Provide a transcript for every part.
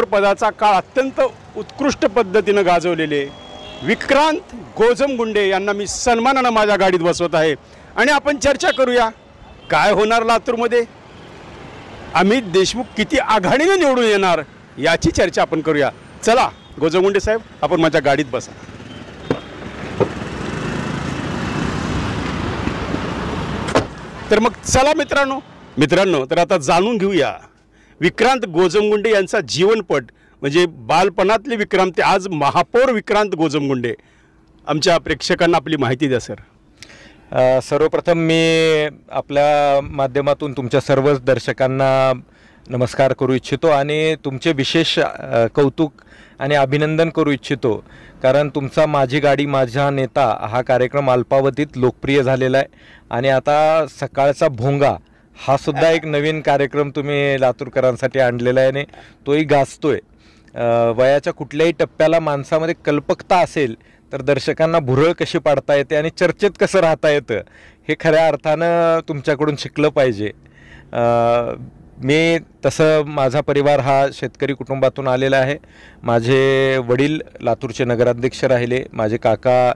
महापौर पदाचा काळ अत्यंत उत्कृष्ट पद्धतीनं गाजवलेले विक्रांत गोजमगुंडे यांना मी सन्मानानं माझ्या गाडीत बसवत आहे आणि आपण चर्चा करूया काय होणार लातूरमध्ये, अमित देशमुख किती आघाडीने निवडून येणार याची चर्चा आपण करूया। चला गोजमगुंडे साहेब, आपण माझ्या गाडीत बसा। तर मग चला मित्रांनो तर आता जाणून घेऊया विक्रांत गोजमगुंडे यांचा जीवनपट, म्हणजे बालपणातले विक्रांत ते आज महापौर विक्रांत गोजमगुंडे। आमच्या प्रेक्षकांना आपली माहिती द्या सर। सर्वप्रथम मी आपल्या माध्यमातून तुमच्या सर्व दर्शकांना नमस्कार करू इच्छितो आणि तुमचे विशेष कौतुक आणि अभिनंदन करू इच्छितो, कारण तुमचा माझी गाडी माझा नेता हा कार्यक्रम अल्पावधीत लोकप्रिय झालेला आहे आणि आता सकाळचा भोंगा हा सुद्धा एक नवीन कार्यक्रम तुम्ही लातूरकरांसाठी आणलेला आहे आणि तोही गाजतोय। वयाच्या कुठल्याही टप्प्याला माणसामध्ये कल्पकता असेल तर दर्शकांना भुरळ कशी पाडता येते आणि चर्चेत कसं राहता येतं हे खऱ्या अर्थानं तुमच्याकडून शिकलं पाहिजे। मी तसं माझा परिवार हा शेतकरी कुटुंबातून आलेला आहे। माझे वडील लातूरचे नगराध्यक्ष राहिले, माझे काका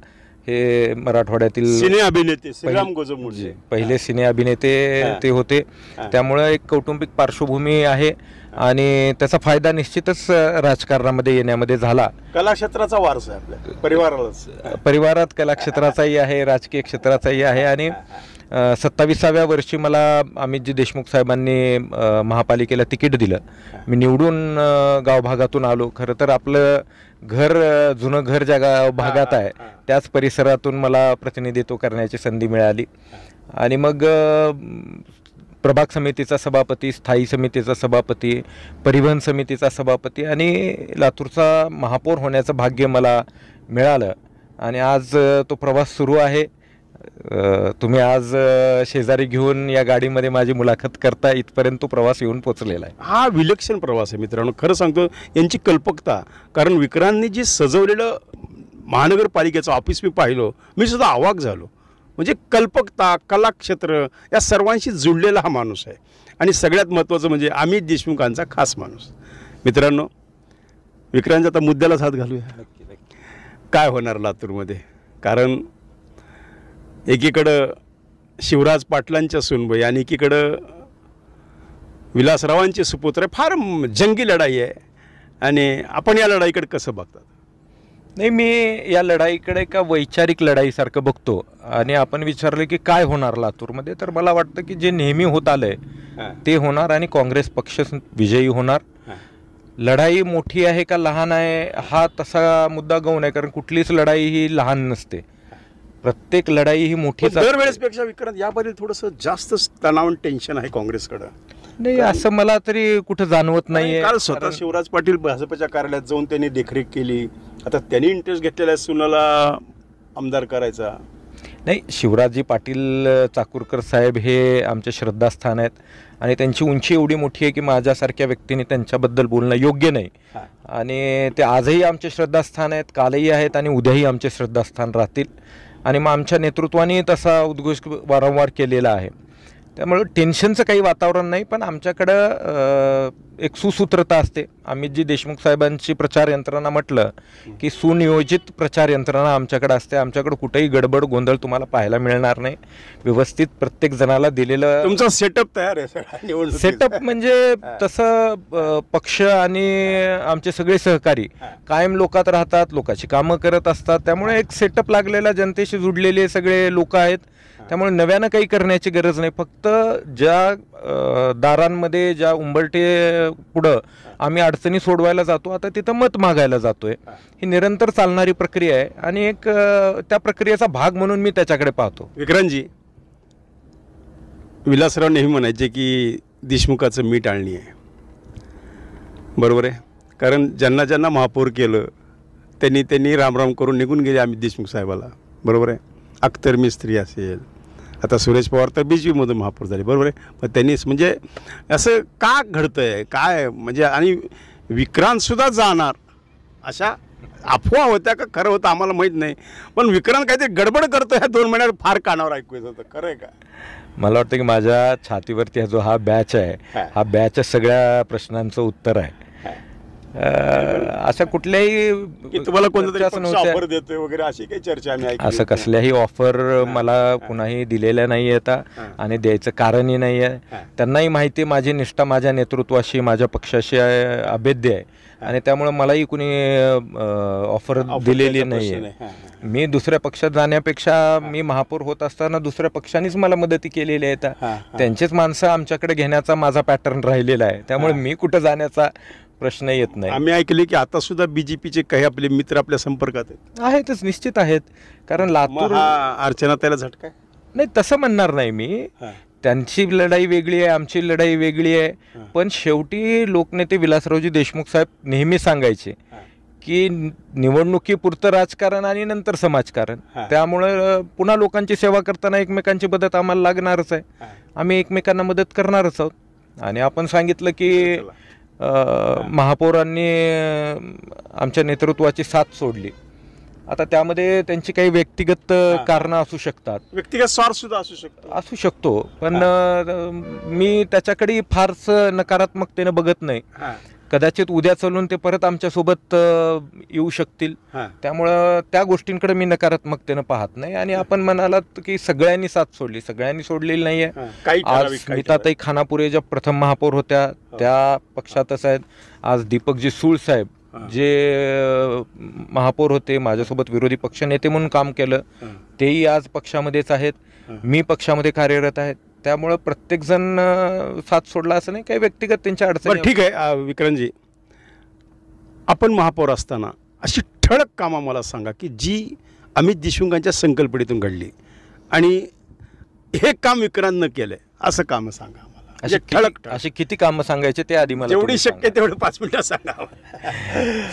हे मराठवाड्यातील सिने अभिनेते श्रीराम गोजमगुंडे पहिले सिने अभिनेते ते होते, त्यामुळे एक कौटुंबिक पार्श्वभूमी आहे आणि त्याचा फायदा निश्चितच राजकारणामध्ये येण्यामध्ये झाला। कला क्षेत्राचा वारसा आहे आपल्या परिवारात कला क्षेत्राचाही आहे, राजकीय क्षेत्राचाही आहे आणि 27व्या वर्षी मला अमितजी देशमुख साहेबांनी महापालिकेला तिकीट दिलं। मी निवडून गावभागातून आलो। खरं तर आपलं घर जुनं घर ज्या भागात आहे त्याच परिसरातून मला प्रतिनिधित्व करण्याची संधी मिळाली आणि मग प्रभाग समितीचा सभापती, स्थायी समितीचा सभापती, परिवहन समितीचा सभापती आणि लातूरचा महापौर होण्याचं भाग्य मला मिळालं आणि आज तो प्रवास सुरू आहे। तुम्ही आज शेजारी घेऊन या गाडीमध्ये माझी मुलाखत करता इथपर्यंत तो प्रवास येऊन पोचलेला आहे। हा विलक्षण प्रवास आहे मित्रांनो, खरं सांगतो यांची कल्पकता, कारण विक्रांतनी जे सजवलेलं महानगरपालिकेचं ऑफिस मी पाहिलं, मी सुद्धा अवाक झालो। म्हणजे कल्पकता, कलाक्षेत्र या सर्वांशी जुळलेला हा माणूस आहे आणि सगळ्यात महत्त्वाचं म्हणजे अमित देशमुखांचा खास माणूस। मित्रांनो विक्रांत आता मुद्द्यालाच हात घालूया, काय होणार लातूरमध्ये, कारण एकीकडं शिवराज पाटलांच्या सुनबाई आणि एकीकडं विलासरावांचे सुपुत्र, फार जंगी लढाई आहे आणि आपण या लढाईकडे कसं बघतात? नाही, मी या लढाईकडे एका वैचारिक लढाईसारखं बघतो आणि आपण विचारलं की काय होणार लातूरमध्ये, तर मला वाटतं की जे नेहमी होत आलंय ते होणार आणि काँग्रेस पक्ष विजयी होणार। लढाई मोठी आहे का लहान आहे हा तसा मुद्दा गौण आहे, कारण कुठलीच लढाई ही लहान नसते, प्रत्येक लढाई ही मोठी। दरवेळेसपेक्षा विक्रांत याबद्दल थोडंसं जास्त तणाव टेन्शन आहे काँग्रेसकडं? नाही, असं मला तरी कुठं जाणवत नाहीये। काल स्वतः शिवराज पाटील भाजपच्या कार्यालयात जाऊन त्यांनी देखरेख केली, आता त्यांनी इंटरेस्ट घेतलेला आहे सुनाला आमदार करायचा। नाही, शिवराजजी पाटील चाकूरकर साहेब हे आमचे श्रद्धास्थान आहेत आणि त्यांची उंची एवढी मोठी आहे की माझ्यासारख्या व्यक्तीने त्यांच्याबद्दल बोलणं योग्य नाही आणि ते आजही आमचे श्रद्धास्थान आहेत, कालही आहेत आणि उद्याही आमचे श्रद्धास्थान राहतील आणि मग आमच्या नेतृत्वाने तसा उद्घोष वारंवार केलेला आहे। त्यामुळे टेन्शनचं काही वातावरण नाही, पण आमच्याकडं एक सुसूत्रता असते। अमितजी देशमुख साहेबांची प्रचार यंत्रणा म्हटलं की सुनियोजित प्रचार यंत्रणा आमच्याकडे असते। आमच्याकडे कुठेही गडबड गोंधळ तुम्हाला पाहायला मिळणार नाही, व्यवस्थित प्रत्येक जणाला दिलेलं तुमचा सेटअप तयार आहे। सेटअप म्हणजे तसं पक्ष आणि आमचे सगळे सहकारी कायम लोकात राहतात, लोकांची कामं करत असतात, त्यामुळे एक सेटअप लागलेला जनतेशी जुडलेले सगळे लोक आहेत, त्यामुळे नव्यानं काही करण्याची गरज नाही। फक्त ज्या दारांमध्ये ज्या उंबरटे पुढं आम्ही अडचणी सोडवायला जातो, आता तिथं मत मागायला जातोय, ही निरंतर चालणारी प्रक्रिया आहे आणि एक त्या प्रक्रियेचा भाग म्हणून मी त्याच्याकडे पाहतो। विक्रांतजी, विलासराव नेहमी म्हणायचे की देशमुखाचं मीठ आणली आहे, बरोबर आहे? कारण ज्यांना ज्यांना महापौर केलं त्यांनी रामराम करून निघून गेले अमित देशमुख साहेबाला, बरोबर आहे? अख्तर मिस्त्री असेल, आता सुरेश पवार तर BJPमधून महापौर झाले, बरोबर आहे? पण त्यांनीच म्हणजे असं का घडतंय काय, म्हणजे आणि विक्रांतसुद्धा जाणार अशा अफवा होत्या का खरं होतं आम्हाला माहीत नाही, पण विक्रांत काहीतरी गडबड करतो ह्या 2 महिन्यात फार कानावर ऐकू येत होतं, खरं आहे का? मला वाटतं की माझ्या छातीवरती हा जो हा बॅच आहे, हा बॅच सगळ्या प्रश्नांचं उत्तर आहे। अशा कुठल्याही की तुम्हाला कोणतरी चर्चाच नव्हत्या. ऑफर देतोय वगैरे अशी काही चर्चा आम्ही ऐकली असं होती. कसल्याही ऑफर मला कुणाही दिलेल्या नाही आहेत आणि द्यायचं कारणही नाही आहे. त्यांनाही माहिती आहे माझी निष्ठा माझ्या नेतृत्वाशी माझ्या पक्षाशी अभेद्य आहे आणि त्यामुळे मलाही कुणी ऑफर दिलेली द्यायचा नाही प्रश्न आहे. नाही. मी दुसऱ्या पक्षात जाण्यापेक्षा मी महापौर होत असताना दुसऱ्या पक्षांनीच मला मदती केलेली आहे. त्यांचेच माणसं आमच्याकडे घेण्याचा माझा पॅटर्न राहिलेला आहे. त्यामुळे मी कुठं जाण्याचा प्रश्न येत नाही. आम्ही ऐकले की आता सुद्धा बीजेपीचे काही आपले मित्र आपल्या संपर्कात आहेतच, निश्चित आहेत. कारण लातूर अर्चना त्याला झटका आहे? नाही तसं म्हणणार नाही मी. त्यांची लढाई वेगळी आहे, आमची लढाई वेगळी आहे. पण शेवटी लोकनेते विलासरावजी देशमुख साहेब नेहमी सांगायचे की निवडणुकीपुरतं राजकारण आणि नंतर समाजकारण. त्यामुळं पुन्हा लोकांची सेवा करताना एकमेकांची मदत आम्हाला लागणारच आहे. आम्ही एकमेकांना मदत करणारच आहोत. आणि आपण सांगितलं की महापौरांनी आमच्या नेतृत्वाची साथ सोडली. आता त्यामध्ये त्यांची काही व्यक्तिगत कारणं असू शकतात, व्यक्तिगत स्वार्थ सुद्धा असू शकतो. पण मी त्याच्याकडे फारसं नकारात्मकतेनं बघत नाही. कदाचित उद्या चालून ते परत आमच्यासोबत येऊ शकतील. त्यामुळं त्या गोष्टींकडे मी नकारात्मकतेनं पाहत नाही. आणि आपण म्हणालात की सगळ्यांनी साथ सोडली, सगळ्यांनी सोडलेली नाही आहे. आज स्मिताताई खानापुरे ज्या प्रथम महापौर होत्या त्या पक्षातच आहेत. आज दीपकजी सूळ साहेब जे महापौर होते, माझ्यासोबत विरोधी पक्षनेते म्हणून काम केलं, तेही आज पक्षामध्येच आहेत. मी पक्षामध्ये कार्यरत आहेत. त्यामुळं प्रत्येकजण साथ सोडला असं नाही, काही व्यक्तिगत त्यांच्या अडचणी. ठीक आहे विक्रांतजी, आपण महापौर असताना अशी ठळक कामं मला सांगा की जी अमित देशमुखांच्या संकल्पनेतून घडली आणि हे काम विक्रांतनं केलंय असं कामं सांगा आम्हाला. अशी किती कामं सांगायचे ते आधी मला जेवढी शक्य तेवढं 5 मिनिटात सांगा.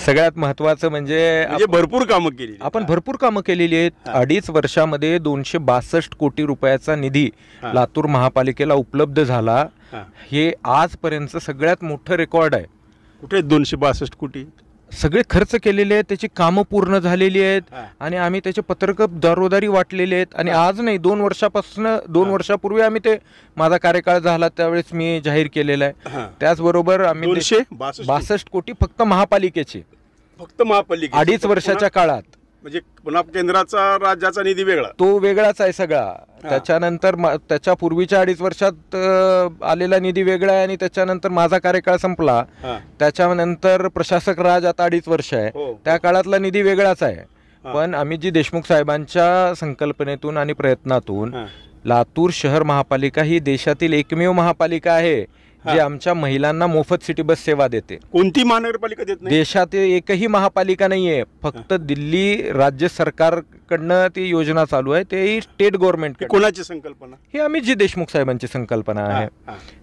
सगळ्यात महत्वाचं म्हणजे भरपूर कामं केली, आपण भरपूर कामं केलेली आहेत. 2.5 वर्षामध्ये 262 कोटी रुपयाचा निधी लातूर महापालिकेला उपलब्ध झाला. हे आजपर्यंत सगळ्यात मोठं रेकॉर्ड आहे. कुठे 262 कोटी सगळे खर्च केलेले आहेत, त्याची कामं पूर्ण झालेली आहेत आणि आम्ही त्याचे पत्रकं दारोदारी वाटलेले आहेत. आणि आज नाही, 2 वर्षापासून 2 वर्षापूर्वी आम्ही ते माझा कार्यकाळ झाला त्यावेळेस मी जाहीर केलेला आहे. त्याचबरोबर आम्ही 262 कोटी फक्त महापालिकेचे, फक्त महापालिके 2.5 वर्षाच्या काळात. म्हणजे पुन्हा केंद्राचा राज्याचा निधी वेगळा, तो वेगळाच आहे सगळा. त्याच्यानंतर त्याच्या पूर्वीच्या 2.5 वर्षात आलेला निधी वेगळा आहे आणि त्याच्यानंतर माझा कार्यकाळ संपला. त्याच्यानंतर प्रशासक राज आता 2.5 वर्ष आहे, त्या काळातला निधी वेगळाच आहे. पण अमितजी देशमुख साहेबांच्या संकल्पनेतून आणि प्रयत्नातून लातूर शहर महापालिका ही देशातील एकमेव महापालिका आहे जे आमच्या महिलांना मोफत सिटी बस सेवा देते. कोणती महानगरपालिका देत नाही? देशात एकही महापालिका नाहीये. फक्त दिल्ली राज्य सरकारकडनं ती योजना चालू आहे, तेही स्टेट गव्हर्नमेंट. कोणाची संकल्पना? ही अमितजी देशमुख साहेबांची संकल्पना आहे.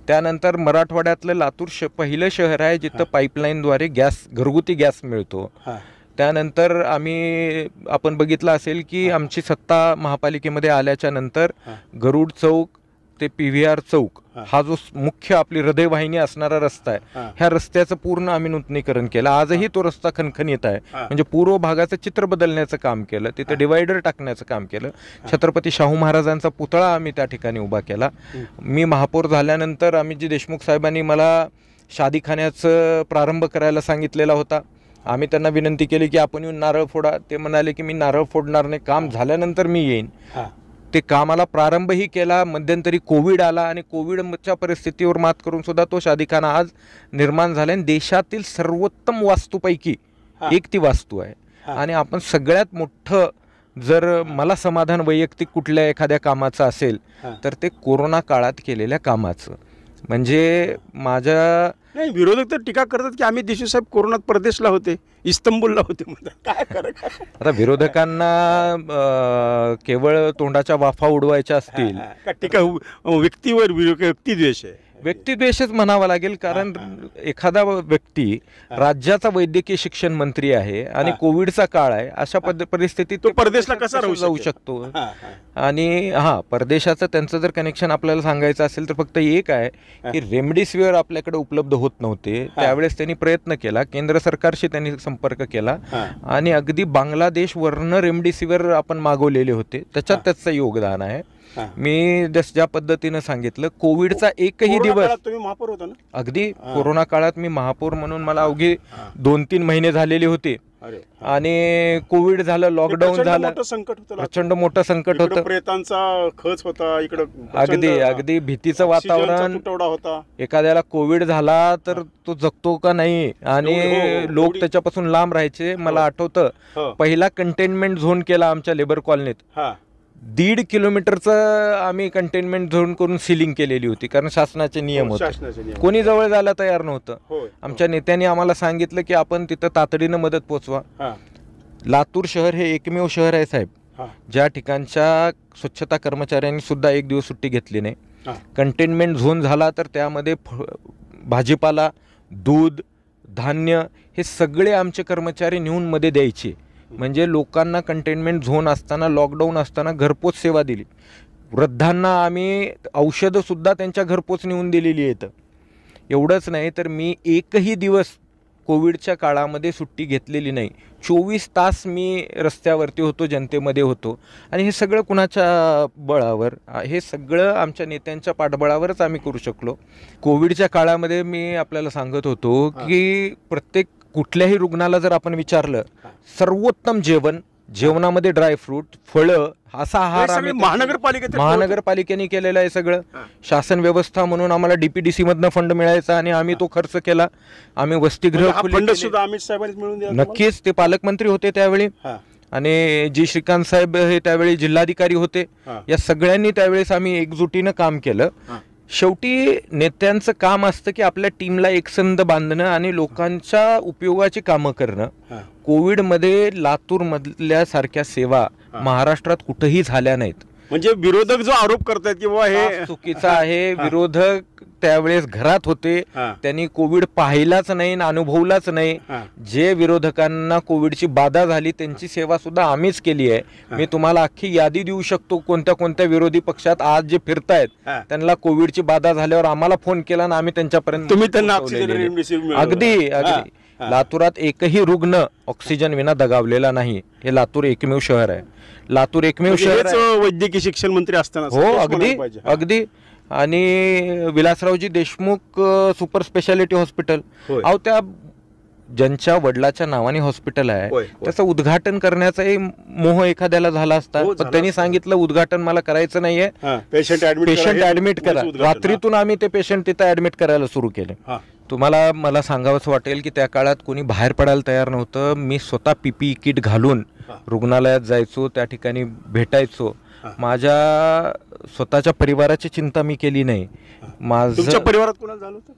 त्यानंतर मराठवाड्यातलं लातूर पहिलं शहर आहे जिथं पाईपलाईनद्वारे गॅस, घरगुती गॅस मिळतो. त्यानंतर आपण बघितलं असेल की आमची सत्ता महापालिकेमध्ये आल्याच्या नंतर गरुड चौक ते PVR चौक हा जो मुख्य आपली हृदयवाहिनी असणारा रस्ता आहे, ह्या रस्त्याचं पूर्ण आम्ही नूतनीकरण केलं. आजही तो रस्ता खणखणीत आहे. म्हणजे पूर्व भागाचं चित्र बदलण्याचं काम केलं, तिथं डिवायडर टाकण्याचं काम केलं. छत्रपती शाहू महाराजांचा पुतळा आम्ही त्या ठिकाणी उभा केला. मी महापौर झाल्यानंतर अमितजी देशमुख साहेबांनी मला शादीखान्याचं प्रारंभ करायला सांगितलेला होता. आम्ही त्यांना विनंती केली की आपण येऊन नारळ फोडा. ते म्हणाले की मी नारळ फोडणार नाही, काम झाल्यानंतर मी येईन. ते कामाला प्रारंभही केला. मध्यंतरी कोविड आला आणि कोविडच्या परिस्थितीवर मात करून सुद्धा तो शादीखाना आज निर्माण झाला. देशातील सर्वोत्तम वास्तूपैकी एक ती वास्तू आहे. आणि आपण सगळ्यात मोठं जर मला समाधान वैयक्तिक कुठल्या एखाद्या कामाचं असेल तर ते कोरोना काळात केलेल्या कामाचं. म्हणजे माझ्या नाही, विरोधक तर टीका करतात की अमित देशमुख साहेब कोरोनात परदेशला होते, इस्तंबूलला होते म्हणतात. काय फरक आहे? आता विरोधकांना केवळ तोंडाच्या वाफा उडवायच्या असतील का टीका व्यक्तीवर व्यक्तिद्वेष आहे? व्यक्तिद्वेषच म्हणावा लागेल. कारण एखादा व्यक्ती राज्याचा वैद्यकीय शिक्षण मंत्री आहे आणि कोविडचा काळ आहे, अशा परिस्थितीत तो परदेशला कसा जाऊ शकतो? आणि परदेशाचं त्यांचं जर कनेक्शन आपल्याला सांगायचं असेल तर फक्त एक आहे की रेमडेसिवीर आपल्याकडे उपलब्ध होत नव्हते. त्यावेळेस त्यांनी प्रयत्न केला, केंद्र सरकारशी त्यांनी संपर्क केला आणि अगदी बांगलादेशवरनं रेमडेसिवीर आपण मागवलेले होते. त्याच्यात त्याचं योगदान आहे. हा. मी ज्या पद्धतीनं सांगितलं, कोविडचा एकही कोरोना दिवस, काळात तुम्ही महापौर होता ना? अगदी कोरोना काळात मी महापौर म्हणून मला अवघी 2-3 महिने झालेले होते. अरे आणि कोविड झालं, लॉकडाऊन झालं, मोठं संकट होतं. प्रचंड मोठं संकट इकडं होतं. प्रेतांचा खच होता, इकडं अगदी भीतीचं वातावरण. तुटवडा होता. एखाद्याला कोविड झाला तर तो जगतो का नाही, आणि हो, लोक त्याच्यापासून लांब राहायचे. मला आठवतं, हो. पहिला कंटेनमेंट झोन केला आमच्या लेबर कॉलनीत. हा 1.5 किलोमीटरचं आम्ही कंटेनमेंट झोन करून सिलिंग केलेली होती, कारण शासनाचे नियम होते. शासनाचे नियम. कोणी जवळ जायला तयार नव्हतं. होय. आमच्या नेत्यांनी आम्हाला सांगितलं की आपण तिथं तातडीनं मदत पोचवा. हा, लातूर शहर हे एकमेव शहर आहे साहेब, हा, ज्या ठिकाणच्या स्वच्छता कर्मचाऱ्यांनी सुद्धा एक दिवस सुट्टी घेतली नाही. हा. कंटेनमेंट झोन झाला तर त्यामध्ये भाजीपाला, दूध, धान्य हे सगळे आमचे कर्मचारी नेऊन मध्ये द्यायचे. म्हणजे लोकांना कंटेनमेंट झोन असताना, लॉकडाऊन असताना घरपोच सेवा दिली. वृद्धांना आम्ही औषधंसुद्धा त्यांच्या घरपोच नेऊन दिलेली आहेत. एवढंच नाही तर मी एकही दिवस कोविडच्या काळामध्ये सुट्टी घेतलेली नाही. 24 तास मी रस्त्यावरती होतो, जनतेमध्ये होतो. आणि हे सगळं कुणाच्या बळावर? हे सगळं आमच्या नेत्यांच्या पाठबळावरच आम्ही करू शकलो. कोविडच्या काळामध्ये मी आपल्याला सांगत होतो की प्रत्येक कुठल्याही रुग्णाला जर आपण विचारलं, सर्वोत्तम जेवणामध्ये ड्रायफ्रूट, फळं असा आहार आम्ही महानगरपालिकेने केलेला आहे. सगळं शासन व्यवस्था म्हणून आम्हाला DPDC मधनं फंड मिळायचा आणि आम्ही तो खर्च केला. आम्ही वसतिगृह नक्कीच, ते पालकमंत्री होते त्यावेळी, आणि जी श्रीकांत साहेब हे त्यावेळी जिल्हाधिकारी होते. या सगळ्यांनी त्यावेळेस आम्ही एकजुटीनं काम केलं. शेवटी नेत्यांचं काम असतं की आपल्या टीमला एकसंध बांधणं आणि लोकांच्या उपयोगाची कामं करणं. कोविडमध्ये लातूरमधल्या सारख्या सेवा महाराष्ट्रात कुठेही झाल्या नाहीत. म्हणजे विरोधक जो आरोप करतात की बाबा हे चुकीचा आहे, विरोधक त्यावेळेस घरात होते, त्यांनी कोविड पाहिलाच नाही, अनुभवलाच नाही. जे विरोधकांना कोविडची बाधा झाली त्यांची सेवा सुद्धा आम्हीच केली आहे. मी तुम्हाला अख्खी यादी देऊ शकतो, कोणत्या कोणत्या विरोधी पक्षात आज जे फिरतायत त्यांना कोविडची बाधा झाल्यावर आम्हाला फोन केला आणि आम्ही त्यांच्यापर्यंत अगदी लातूरात एकही रुग्ण ऑक्सिजन विना दगावलेला नाही. हे लातूर एकमेव शहर आहे. लातूर एकमेव शहर आहे. वैद्यकीय शिक्षण मंत्री असताना हो, अगदी. आणि विलासरावजी देशमुख सुपर स्पेशालिटी हॉस्पिटल, अहो त्या ज्यांच्या वडिलाच्या नावाने हॉस्पिटल आहे त्याचं उद्घाटन करण्याचाही मोह एखाद्याला झाला असता, पण त्यांनी सांगितलं उद्घाटन मला करायचं नाहीये, पेशंट ऍडमिट करा. रात्रीतून आम्ही ते पेशंट तिथं ऍडमिट करायला सुरू केले. मला सांगावंसं वाटेल की त्या काळात कोणी बाहेर पडायला तयार नव्हतं. मी स्वतः PPE किट घालून रुग्णालयात जायचो, त्या ठिकाणी भेटायचो. माझ्या स्वतःच्या परिवाराची चिंता मी केली नाही. तुमच्या परिवारात कोणाला झालं होतं?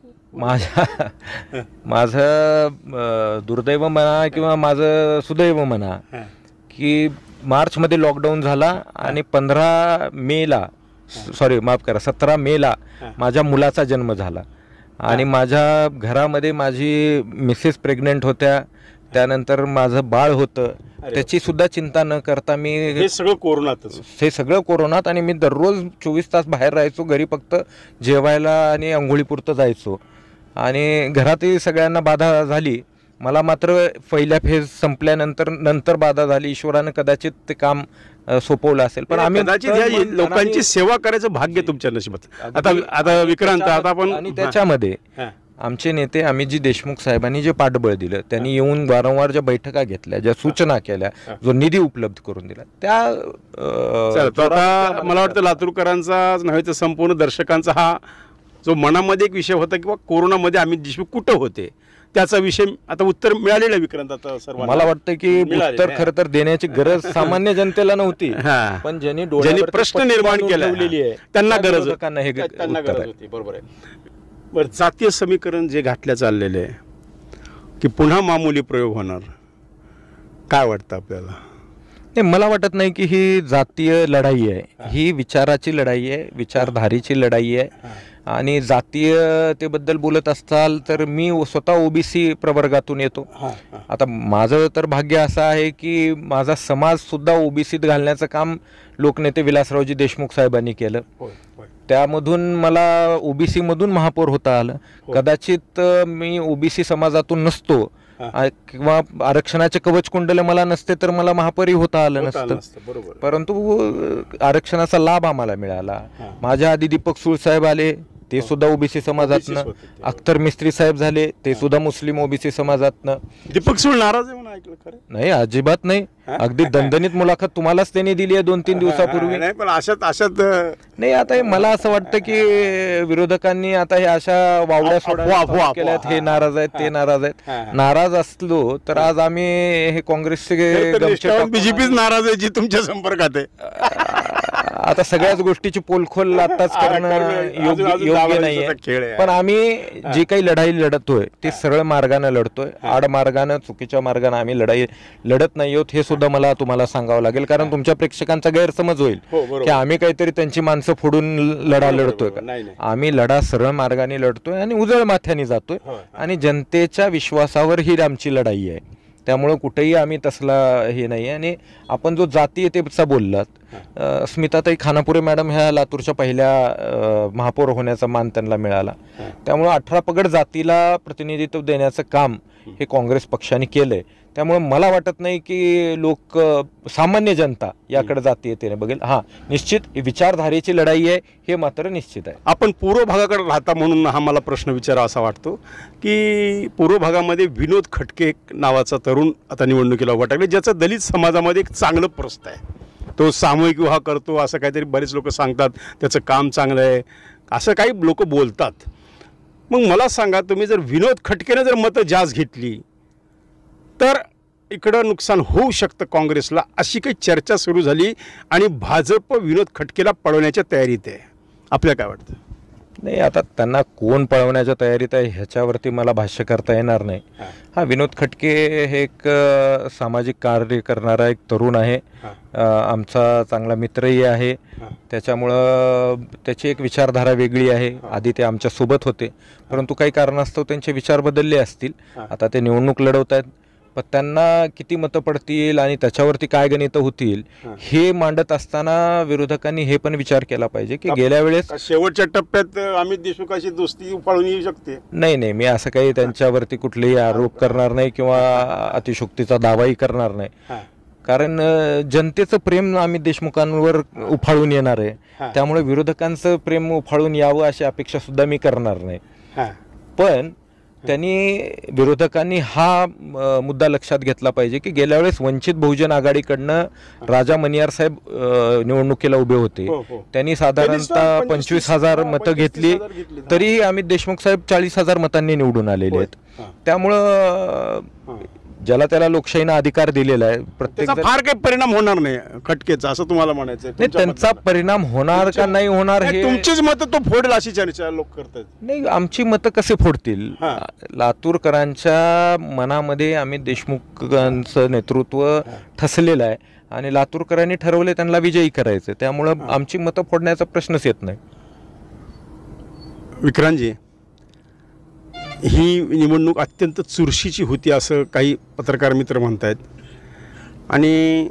माझं दुर्दैव म्हणा किंवा माझं सुदैव म्हणा की मार्चमध्ये लॉकडाऊन झाला आणि 17 मेला माझ्या मुलाचा जन्म झाला. आणि माझ्या घरामध्ये माझी मिसेस प्रेग्नंट होत्या, त्यानंतर माझं बाळ होतं. त्याची सुद्धा चिंता न करता मी हे सगळं कोरोनात आणि मी दररोज 24 तास बाहेर राहायचो. घरी फक्त जेवायला आणि अंघोळीपुरतं जायचो. आणि घरातही सगळ्यांना बाधा झाली. मला मात्र पहिल्या फेज संपल्यानंतर बाधा झाली. ईश्वरानं कदाचित ते काम सोपवलं असेल, पण आम्ही लोकांची सेवा करायचं भाग्य तुमच्या नशिबात. आता विक्रांत, आता आपण आणि त्याच्यामध्ये आमचे नेते अमितजी देशमुख साहेबांनी जे पाठबळ दिलं, त्यांनी येऊन वारंवार ज्या बैठका घेतल्या, ज्या सूचना केल्या, जो निधी उपलब्ध करून दिला, त्या आता मला वाटतं लातूरकरांचा नव्हे तर संपूर्ण दर्शकांचा हा जो मनामध्ये एक विषय होता किंवा कोरोनामध्ये अमित देशमुख कुठं होते त्याचा विषय आता उत्तर मिळालेलं आहे विक्रांत. आता सर्वांना मला वाटतं की उत्तर खरं तर देण्याची गरज सामान्य जनतेला नव्हती, पण ज्यांनी प्रश्न निर्माण केला त्यांना गरज होती. बरोबर आहे. बरं, जातीय समीकरण जे घातल्या चाललेले आहे की पुन्हा मामूली प्रयोग होणार, काय वाटतं आपल्याला? नाही, मला वाटत नाही की ही जातीय लढाई आहे. ही विचाराची लढाई आहे, विचारधारेची लढाई आहे. आणि जातीयतेबद्दल बोलत असाल तर मी स्वतः OBC प्रवर्गातून येतो. आता माझं तर भाग्य असं आहे की माझा समाज सुद्धा OBCत घालण्याचं काम लोकनेते विलासरावजी देशमुख साहेबांनी केलं. त्यामधून मला OBC मधून महापौर होता आलं. कदाचित मी OBC समाजातून नसतो किंवा आरक्षणाचे कवच कुंडले मला नसते तर मला महापौरही होता आलं नसतं. बरोबर. परंतु आरक्षणाचा लाभ आम्हाला मिळाला. माझ्या आधी दीपक सुळसाहेब आले, ते सुद्धा ओबीसी समाजातनं. अख्तर मिस्त्री साहेब झाले, ते सुद्धा मुस्लिम ओबीसी समाजातनं. दीपक सुळ नाराज आहे म्हणून ऐकलं, खरं? नाही, अजिबात नाही. अगदी दणदणीत मुलाखत तुम्हालाच त्यांनी दिली आहे 2-3 दिवसापूर्वी. नाही, पण अशात नाही, आता हे मला असं वाटतं की विरोधकांनी आता हे अशा वावड्या सोडा केल्यात. हे नाराज आहेत, ते नाराज आहेत. नाराज असलो तर आज आम्ही हे काँग्रेसचे बीजेपीच नाराज आहे जी तुमच्या संपर्कात आहे. आता सगळ्याच गोष्टीची पोलखोल आताच करणं योग्य नाहीये. पण आम्ही जी काही लढाई लढतोय ती सरळ मार्गाने लढतोय. आड मार्गानं, चुकीच्या मार्गाने आम्ही लढाई लढत नाही आहोत. हे सुद्धा मला तुम्हाला सांगावं लागेल, कारण तुमच्या प्रेक्षकांचा गैरसमज होईल की आम्ही काहीतरी त्यांची माणसं फोडून लढा लढतोय का. आम्ही लढा सरळ मार्गाने लढतोय आणि उजळ माथ्याने जातोय आणि जनतेच्या विश्वासावर ही आमची लढाई आहे. त्यामुळं कुठेही आम्ही तसला हे नाही. आणि आपण जो जातीयतेचा बोललात, स्मिताताई खानापुरे मॅडम ह्या लातूरच्या पहिल्या महापौर होण्याचा मान त्यांना मिळाला. त्यामुळं 18 पगड जातीला प्रतिनिधित्व देण्याचं काम हे काँग्रेस पक्षाने केलंय. त्यामुळे मला वाटत नाही की लोक, सामान्य जनता याकडे जातीयतेने बघेल. निश्चित विचारधारेची लढाई आहे, हे मात्र निश्चित आहे. आपण पूर्व भागाकडे राहता म्हणून हा मला प्रश्न विचारा असा वाटतो की पूर्व भागामध्ये विनोद खटके नावाचा तरुण आता निवडणुकीला उभा टाकले, ज्याचं दलित समाजामध्ये एक चांगलं प्रस्थ आहे. तो सामूहिक विवाह करतो असं काहीतरी बरेच लोक सांगतात, त्याचं काम चांगलं आहे असं काही लोक बोलतात. मग मला सांगा, तुम्ही जर विनोद खटकेनं जर मतं जास्त घेतली तर इकडं नुकसान होऊ शकतं काँग्रेसला, अशी काही चर्चा सुरू झाली आणि भाजप विनोद खटकेला पळवण्याच्या तयारीत आहे. आपल्याला काय वाटतं? नाही, आता त्यांना कोण पळवण्याच्या तयारीत आहे ह्याच्यावरती मला भाष्य करता येणार नाही. विनोद खटके हे एक सामाजिक कार्य करणारा एक तरुण आहे, आमचा चांगला मित्रही आहे. त्याच्यामुळं त्याची एक विचारधारा वेगळी आहे. आधी ते आमच्या सोबत होते, परंतु काही कारणास्तव त्यांचे विचार बदलले असतील. आता ते निवडणूक लढवत आहेत, पण त्यांना किती मतं पडतील आणि त्याच्यावरती काय गणितं होतील हे मांडत असताना विरोधकांनी हे पण विचार केला पाहिजे की गेल्या वेळेस शेवटच्या टप्प्यात अमित देशमुखाची दोस्ती उफाळून येऊ शकते. नाही, मी असं काही त्यांच्यावरती कुठलेही आरोप करणार नाही किंवा अतिशोक्तीचा दावाही करणार नाही. कारण जनतेचं प्रेम अमित देशमुखांवर उफाळून येणार आहे. त्यामुळे विरोधकांचं प्रेम उफाळून यावं अशी अपेक्षा सुद्धा मी करणार नाही. पण विरोधकांनी हा मुद्दा लक्षात घेतला पाहिजे की गेल्या वेळेस वंचित बहुजन आघाडीकडनं राजा मनियार साहेब निवडणुकीला उभे होते. त्यांनी साधारणतः 25,000 मतं घेतली, तरी अमित देशमुख साहेब 40,000 मतांनी निवडून आलेले आहेत. त्यामुळं ज्याला त्याला लोकशाहीनं अधिकार दिलेला आहे, प्रत्येक फार काही परिणाम होणार नाही खटकेचा असं तुम्हाला म्हणायचं नाही. त्यांचा परिणाम होणार का नाही होणार हे तुमचीच मतं तो फोडेल अशी चर्चा लोक करतात. नाही, आमची मतं कसे फोडतील? लातूरकरांच्या मनामध्ये अमित देशमुखांचं नेतृत्व ठसलेलं आहे आणि लातूरकरांनी ठरवले त्यांना विजयी करायचं. त्यामुळं आमची मतं फोडण्याचा प्रश्नच येत नाही. विक्रांतजी, ही निवडणूक अत्यंत चुरशीची होती असं काही पत्रकार मित्र म्हणतायत. आणि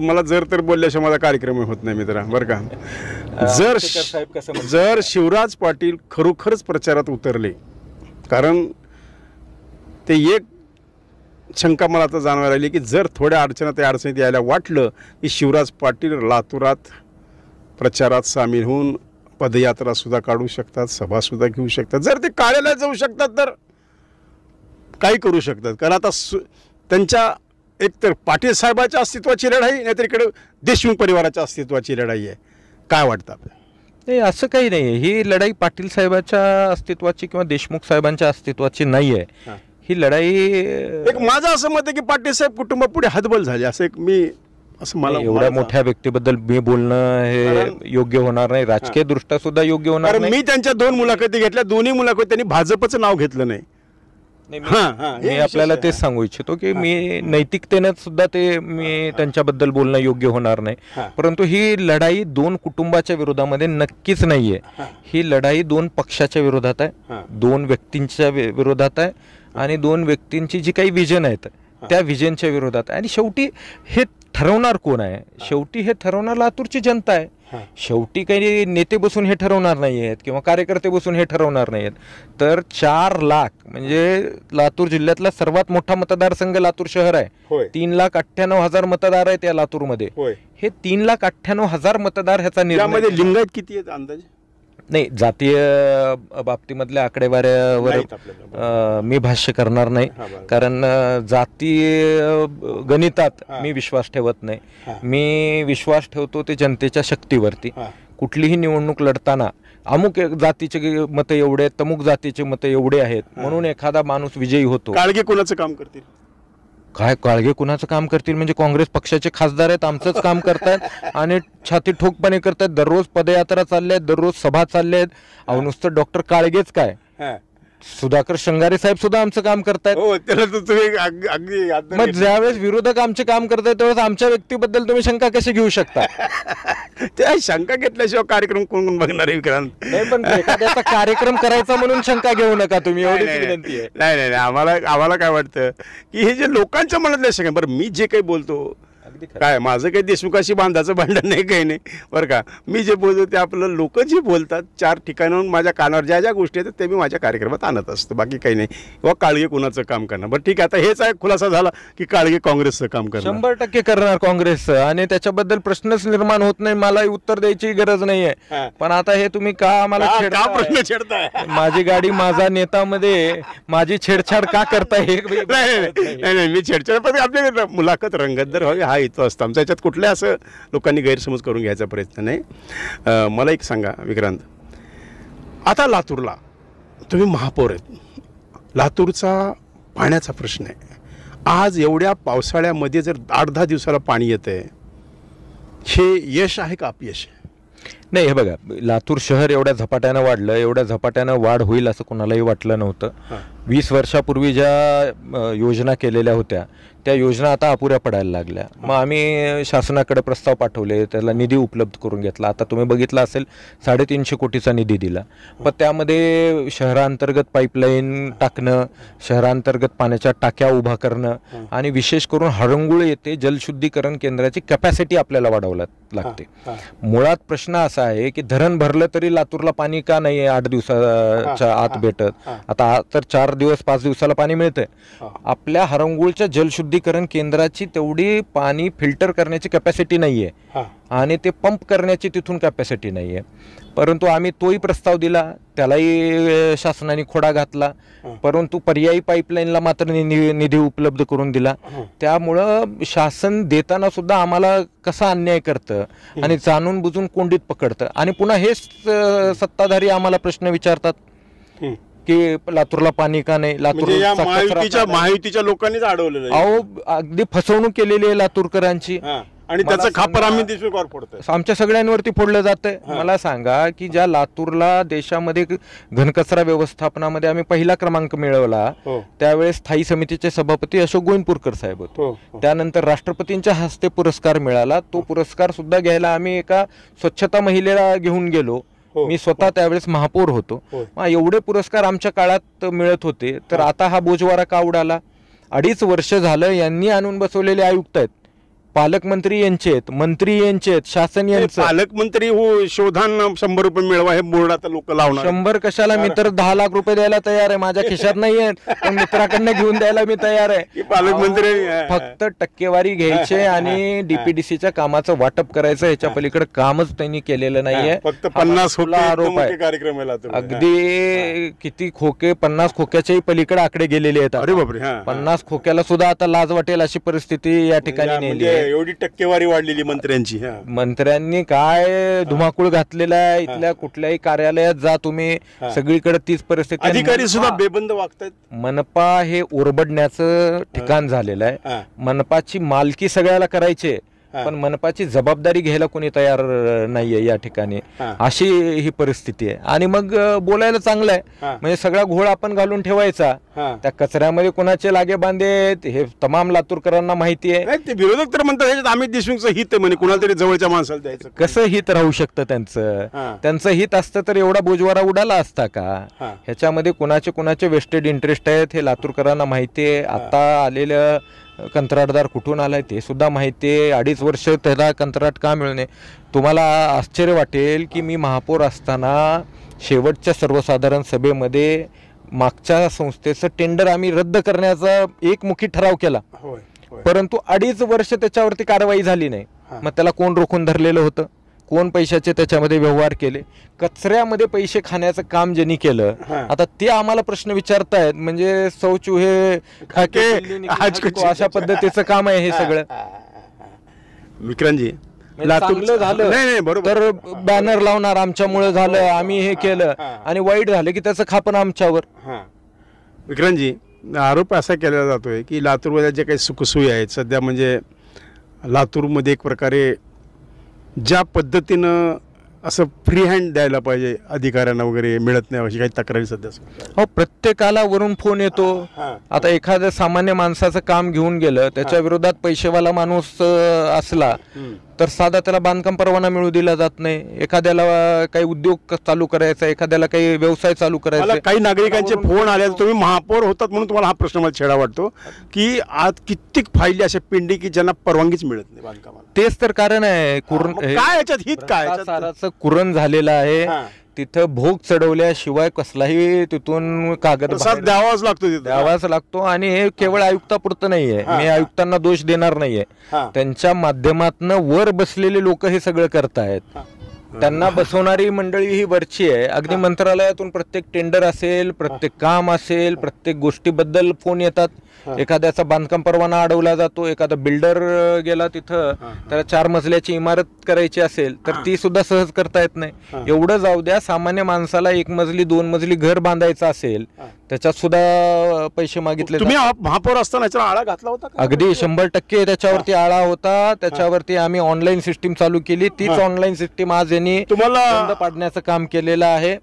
मला तर बोलल्याशिवाय माझा कार्यक्रम होत नाही मित्रा, बरं का. जर शिवराज पाटील खरोखरच प्रचारात उतरले, कारण ते एक शंका मला आता जाणवायला लागली की जर थोड्या अडचणीत यायला वाटलं की शिवराज पाटील लातूरात प्रचारात सामील होऊन पदयात्रा सुद्धा काढू शकतात, सभा सुद्धा घेऊ शकतात. जर ते कार्यालयात जाऊ शकतात तर काही करू शकतात. कारण आता त्यांच्या एकतर पाटील साहेबाच्या अस्तित्वाची लढाई, नाहीतर इकडे देशमुख परिवाराच्या अस्तित्वाची लढाई आहे. काय वाटतं आपल्याला? नाही, असं काही नाही. ही लढाई पाटील साहेबाच्या अस्तित्वाची किंवा देशमुख साहेबांच्या अस्तित्वाची नाही आहे. ही लढाई एक माझं असं मत आहे की पाटील साहेब कुटुंबापुढे हतबल झाले, असं एक मला एवढ्या मोठ्या व्यक्तीबद्दल मी बोलणं हे योग्य होणार नाही, राजकीय दृष्ट्या सुद्धा योग्य होणार नाही. मी त्यांच्या 2 मुलाखती घेतल्या, दोन्ही मुलाखती त्यांनी भाजपचं नाव घेतलं नाही. मी आपल्याला तेच सांगू इच्छितो की मी नैतिकतेने सुद्धा मी त्यांच्याबद्दल बोलणं योग्य होणार नाही. परंतु ही लढाई 2 कुटुंबाच्या विरोधामध्ये नक्कीच नाहीये. ही लढाई 2 पक्षाच्या विरोधात आहे, 2 व्यक्तींच्या विरोधात आहे आणि 2 व्यक्तींची जी काही विजन आहेत त्या विजनच्या विरोधात आहे. आणि शेवटी हे ठरवणार कोण आहे? शेवटी हे ठरवणार लातूरची जनता आहे. हां. शेवटी काही नेते बसून हे ठरवणार नाही आहेत किंवा कार्यकर्ते बसून हे ठरवणार नाही आहेत. तर 4 लाख म्हणजे लातूर जिल्ह्यातला सर्वात मोठा मतदारसंघ लातूर शहर आहे. होय 3,98,000 मतदार आहेत या लातूरमध्ये. होय. हे 3,98,000 मतदार ह्याचा निर्णय त्यामध्ये लिंगायत किती आहेत अंदाजे? नाही, जातीय बाबतीमधल्या आकडेवाऱ्यावर नाहीत आपल्याला. मी भाष्य करणार नाही. हां, बरं. कारण जातीय गणितात हां. मी विश्वास ठेवत नाही. हां. मी विश्वास ठेवतो ते जनतेच्या शक्तीवरती. हां. कुठलीही निवडणूक लढताना अमुक जातीचे मतं एवढे आहेत, तमुक जातीचे मतं एवढे आहेत म्हणून एखादा माणूस विजयी होतो. काळगे कोणाचं काम करतील? काय काळगे कुणाचं काम करतील म्हणजे काँग्रेस पक्षाचे खासदार आहेत, आमचंच काम करतायत आणि छाती ठोकपणे करतायत. दररोज पदयात्रा चालल्या आहेत, दररोज सभा चालल्या आहेत. अहो नुसतं डॉक्टर काळगेच काय, हां. सुधाकर शृंगारे साहेब सुद्धा आमचं काम करतायत. हो त्याला तर तुम्ही अगदी मग ज्यावेळेस विरोधक आमचे काम करतायत त्यावेळेस आमच्या व्यक्तीबद्दल तुम्ही शंका कशी घेऊ शकता? त्या शंका घेतल्याशिवाय कार्यक्रम कोण कोण बघणार आहे विक्रांत? नाही, पण एखाद्याचा कार्यक्रम करायचा म्हणून शंका घेऊ नका तुम्ही, नाही, एवढीच नाही, विनंती आहे. नाही नाही नाही. आम्हाला काय वाटतं की हे जे लोकांच्या मनातल्या शंका, बरं मी जे काही बोलतो अगदी खरं. काय माझं काही देशमुखाशी बांधाचं भांडण नाही, काही नाही बरं का. मी जे बोलतो ते आपलं लोक जे बोलतात 4 ठिकाणाहून माझ्या कानावर ज्या ज्या गोष्टी आहेत ते मी माझ्या कार्यक्रमात आणत असतो, बाकी काही नाही. किंवा काळगे कुणाचं काम करणार. बरं ठीक आहे, आता हेच एक खुलासा झाला की काळगे काँग्रेसचं काम करणार. 100% करणार काँग्रेसचं आणि त्याच्याबद्दल प्रश्नच निर्माण होत नाही. मला उत्तर द्यायची गरज नाहीये. हां. पण आता हे तुम्ही का आम्हाला का छेडताय? प्रश्न छेडताय? माझी गाडी माझा नेता मध्ये माझी छेडछाड का करताय हे नाही नाही मी छेडछाड, पण आपली मुलाखत रंगतदार व्हावी हा हेतू असतो आमचा. याच्यात कुठल्या असं लोकांनी गैरसमज करून घ्यायचा प्रयत्न नाही. मला एक सांगा विक्रांत, आता लातूरला तुम्ही महापौर आहेत, लातूरचा पाण्याचा प्रश्न आहे. आज एवढ्या पावसाळ्यामध्ये जर 8-10 दिवसाला पाणी येतं आहे, हे यश आहे का अपयश आहे? नाही, हे बघा, लातूर शहर एवढ्या झपाट्यानं वाढलं, एवढ्या झपाट्यानं वाढ होईल असं कोणालाही वाटलं नव्हतं. 20 वर्षापूर्वी ज्या योजना केलेल्या होत्या त्या योजना आता अपुऱ्या पडायला लागल्या. मग आम्ही शासनाकडे प्रस्ताव पाठवले, त्याला निधी उपलब्ध करून घेतला. आता तुम्ही बघितलं असेल 350 कोटीचा निधी दिला. पण त्यामध्ये शहरांतर्गत पाईपलाईन टाकणं, शहरांतर्गत पाण्याच्या टाक्या उभा करणं आणि विशेष करून हरंगुळ येथे जलशुद्धीकरण केंद्राची कॅपॅसिटी आपल्याला वाढवायला लागते. मुळात प्रश्न असा आहे की धरण भरलं तरी लातूरला पाणी का नाही आहे 8 दिवसाच्या आत भेटत? आता तर 4 दिवस 5 दिवसाला पाणी मिळतंय. आपल्या हरंगुळच्या जलशुद्धीकरण केंद्राची तेवढी पाणी फिल्टर करण्याची कॅपॅसिटी नाही आहे आणि ते पंप करण्याची तिथून कॅपॅसिटी नाही आहे. परंतु आम्ही तोही प्रस्ताव दिला, त्यालाही शासनाने खोडा घातला. परंतु पर्यायी पाईपलाईनला मात्र निधी उपलब्ध करून दिला. त्यामुळं शासन देताना सुद्धा आम्हाला कसा अन्याय करतं आणि जाणून बुजून कोंडीत पकडतं. आणि पुन्हा हेच सत्ताधारी आम्हाला प्रश्न विचारतात की लातूरला पाणी का नाही, महायुतीच्या लोकांनीच अडवलेलं आहे. अहो अगदी फसवणूक केलेली आहे लातूरकरांची आणि त्याचं खापर आम्ही देशमुखावर फोडतोय, आमच्या सगळ्यांवरती फोडलं जातंय. मला सांगा की ज्या लातूरला देशामध्ये घनकचरा व्यवस्थापनामध्ये आम्ही पहिला क्रमांक मिळवला, त्यावेळेस स्थायी समितीचे सभापती अशोक गोविंदपूरकर साहेब होते. त्यानंतर राष्ट्रपतींच्या हस्ते पुरस्कार मिळाला. तो पुरस्कार सुद्धा घ्यायला आम्ही एका स्वच्छता महिलेला घेऊन गेलो. मी स्वतः त्यावेळेस महापौर होतो. एवढे पुरस्कार आमच्या काळात मिळत होते. तर आता हा बोजवारा का उडाला? 2.5 वर्ष झालं यांनी आणून बसवलेले आयुक्त आहेत, पालकमंत्री यांचे आहेत, मंत्री यांचे आहेत, शासन यांचं. पालकमंत्री हो शोधान 100 रुपये मिळवा हे बोर्ड आता लोक लावणार. 100 कशाला? मी तर 10 लाख रुपये द्यायला तयार आहे. माझ्या खिशात नाही आहेत पण मित्राकडनं घेऊन द्यायला मी तयार आहे. पालकमंत्री फक्त टक्केवारी घ्यायचे आणि डीपीडीसीच्या कामाचं वाटप करायचं, ह्याच्या पलीकडे कामच त्यांनी केलेलं नाहीये. फक्त 50 आरोप आहे. कार्यक्रम अगदी किती खोके, 50 खोक्याच्याही पलीकडे आकडे गेलेले आहेत. अरे बापरे. 50 खोक्याला सुद्धा आता लाज वाटेल अशी परिस्थिती या ठिकाणी नेली आहे. एवढी टक्केवारी वाढलेली मंत्र्यांची. मंत्र्यांनी काय धुमाकूळ घातलेला आहे. इथल्या कुठल्याही कार्यालयात जा तुम्ही, सगळीकडे तीच परिस्थिती. अधिकारी सुद्धा बेबंद वागतात. मनपा हे ओरबडण्याचं ठिकाण झालेलं आहे. मनपाची मालकी सगळ्याला करायचे, पण मनपाची जबाबदारी घ्यायला कोणी तयार नाहीये या ठिकाणी. अशी ही परिस्थिती आहे. आणि मग बोलायला चांगलं आहे, म्हणजे सगळा घोळ आपण घालून ठेवायचा. त्या कचऱ्यामध्ये कोणाचे लागे बांधे हे तमाम लातूरकरांना माहिती आहे. ते विरोधक तर म्हणतात आम्ही देशमुखचं हित आहे म्हणे, कुणाला तरी जवळच्या माणसाला द्यायचं. कसं हित राहू शकतं त्यांचं हित असतं तर एवढा बोजवारा उडाला असता का? ह्याच्यामध्ये कुणाचे वेस्टेड इंटरेस्ट आहेत हे लातूरकरांना माहिती आहे. आता आलेल्या कंत्राटदार कुठून आलाय ते सुद्धा माहिती आहे. 2.5 वर्ष त्याला कंत्राट का मिळू नये. तुम्हाला आश्चर्य वाटेल की मी महापौर असताना शेवटच्या सर्वसाधारण सभेमध्ये मागच्या संस्थेचं टेंडर आम्ही रद्द करण्याचा एकमुखी ठराव केला, परंतु 2.5 वर्ष त्याच्यावरती कारवाई झाली नाही. मग त्याला कोण रोखून धरलेलं होतं? कोण पैशाचे त्याच्यामध्ये व्यवहार केले? कचऱ्यामध्ये पैसे खाण्याचं काम ज्यांनी केलं, आता ते आम्हाला प्रश्न विचारतायत. म्हणजे शौचूहे खाके अशा पद्धतीचं काम आहे हे सगळं. विक्रांतजी चांगलं झालं नाही बरोबर, तर बॅनर लावणार आमच्यामुळे झालं, आम्ही हे केलं, आणि वाईट झालं की त्याचं खापण आमच्यावर. विक्रांतजी, आरोप असा केला जातोय की लातूरमध्ये जे काही सुखसोयी आहेत सध्या, म्हणजे लातूरमध्ये एक प्रकारे ज्या पद्धतीनं असं फ्री हँड द्यायला पाहिजे अधिकाऱ्यांना वगैरे मिळत नाही, अशी काही तक्रारी सध्या. हो, प्रत्येकाला वरून फोन येतो. आता एखाद्या सामान्य माणसाचं काम घेऊन गेलं, त्याच्या विरोधात पैसेवाला माणूस असला तर साधा त्याला बांधकाम परवाना मिळू दिला जात नाही. एखाद्याला काही उद्योग चालू करायचा, एखाद्याला काही व्यवसाय चालू करायचा. काही नागरिकांचे फोन आले, तुम्ही महापौर होतात म्हणून तुम्हाला हा प्रश्न मला छेडा वाटतो की आज कित्येक फायली अशा पिंडी की ज्यांना परवानगीच मिळत नाही बांधकामाला. तेच तर कारण आहे. काय याच्यात हित काय? साराचं कुरण झालेलं आहे. तिथं भोग चढवल्याशिवाय कसलाही तिथून कागद द्यावाच लागतो, द्यावाच लागतो. आणि हे केवळ आयुक्तापुरतं नाहीये. मी आयुक्तांना दोष देणार नाहीये. त्यांच्या माध्यमातून वर बसलेले लोक हे सगळं करतायत. त्यांना बसवणारी मंडळी ही वरची आहे. अगदी मंत्रालयातून प्रत्येक टेंडर असेल, प्रत्येक काम असेल, प्रत्येक गोष्टीबद्दल फोन येतात. एखाद्याचा बांधकाम परवाना अडवला जातो, एखादा बिल्डर गेला तिथं, त्याला 4 मजल्याची इमारत करायची असेल तर ती सुद्धा सहज करता येत नाही. एवढं जाऊ द्या, सामान्य माणसाला 1 मजली 2 मजली घर बांधायचं असेल त्याच्यात सुद्धा पैसे मागितले. तुम्ही महापौर असताना याच्यावर आळा घातला होता? अगदी 100% त्याच्यावरती आळा होता. त्याच्यावरती आम्ही ऑनलाईन सिस्टीम चालू केली. तीच ऑनलाईन सिस्टीम आज यांनी बंद पाडण्याचं काम केलेलं आहे.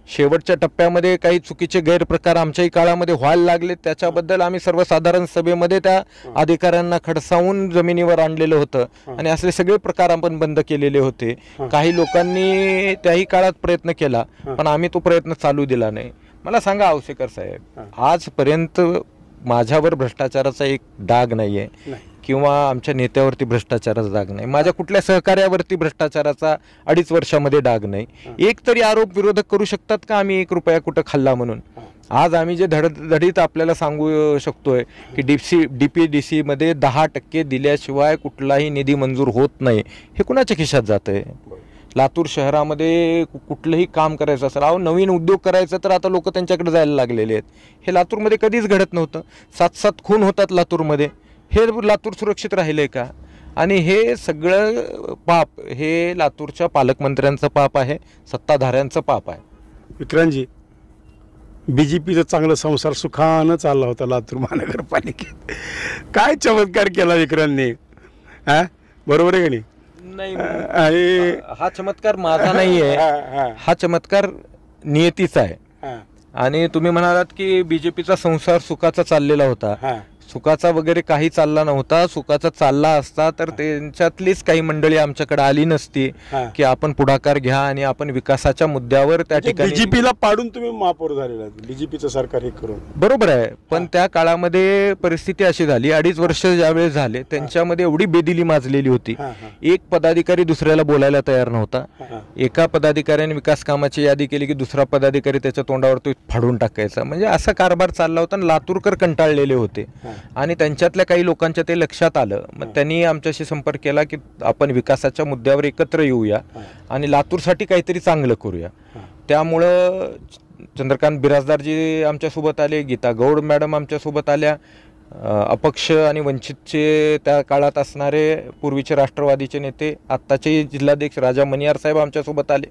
शेवटच्या टप्प्यामध्ये काही चुकीचे गैरप्रकार आमच्याही काळामध्ये व्हायला लागले. त्याच्याबद्दल आम्ही सर्वसाधारण सभेमध्ये त्या अधिकाऱ्यांना खडसावून जमिनीवर आणलेलं होतं आणि असले सगळे प्रकार आपण बंद केलेले होते. काही लोकांनी त्याही काळात प्रयत्न केला, पण आम्ही तो प्रयत्न चालू दिला नाही. मला सांगा औसेकर साहेब, आजपर्यंत माझ्यावर भ्रष्टाचाराचा एक डाग नाहीये किंवा आमच्या नेत्यावरती भ्रष्टाचाराचा डाग नाही. माझ्या कुठल्या सहकार्यावरती भ्रष्टाचाराचा 2.5 वर्षामध्ये डाग नाही. एक तरी आरोप विरोधक करू शकतात का आम्ही 1 रुपया कुठं खाल्ला म्हणून? आज आम्ही जे धडधडीत आपल्याला सांगू शकतोय की DPDC मध्ये 10% दिल्याशिवाय कुठलाही निधी मंजूर होत नाही, हे कुणाच्या खिशात जातंय? लातूर शहरामध्ये कुठलंही काम करायचं असेल, नवीन उद्योग करायचं तर आता लोक त्यांच्याकडे जायला लागलेले आहेत. हे लातूरमध्ये कधीच घडत नव्हतं. 7-7 खून होतात लातूरमध्ये. हे लातूर सुरक्षित राहिलंय का? आणि हे सगळं पाप हे लातूरच्या पालकमंत्र्यांचं पाप आहे, सत्ताधाऱ्यांचं पाप आहे. विक्रांतजी, BJPचा चांगला संसार सुखानं चालला होता लातूर महानगरपालिकेत. काय चमत्कार केला विक्रांतने, बरोबर आहे का नाही? नाही, हा चमत्कार माझा नाहीये, हा चमत्कार नियतीचा आहे. आणि तुम्ही म्हणालात की BJPचा संसार सुखाचा चाललेला होता. सुखाचा वगैरे काही चालला नव्हता. सुखाचा चालला असता तर त्यांच्यातलीच काही मंडळी आमच्याकडे आली नसती की आपण पुढाकार घ्या आणि आपण विकासाच्या मुद्द्यावर त्या ठिकाणी. BJPला पाडून तुम्ही महापौर झालेला, BJPचं सरकार हे करून. बरोबर आहे, पण त्या काळामध्ये परिस्थिती अशी झाली, 2.5 वर्ष ज्यावेळेस झाले त्यांच्यामध्ये एवढी बेदिली माजलेली होती. एक पदाधिकारी दुसऱ्याला बोलायला तयार नव्हता. एका पदाधिकाऱ्याने विकास कामाची यादी केली की दुसरा पदाधिकारी त्याच्या तोंडावर तो फाडून टाकायचा. म्हणजे असा कारभार चालला होता. लातूरकर कंटाळलेले होते आणि त्यांच्यातल्या काही लोकांच्या ते लक्षात आलं. मग त्यांनी आमच्याशी संपर्क केला की आपण विकासाच्या मुद्द्यावर एकत्र येऊया आणि लातूरसाठी काहीतरी चांगलं करूया. त्यामुळं चंद्रकांत बिराजदारजी आमच्यासोबत आले, गीता गौड मॅडम आमच्यासोबत आल्या, अपक्ष आणि वंचितचे त्या काळात असणारे पूर्वीचे राष्ट्रवादीचे नेते आत्ताचे जिल्हाध्यक्ष राजा मनियार साहेब आमच्यासोबत आले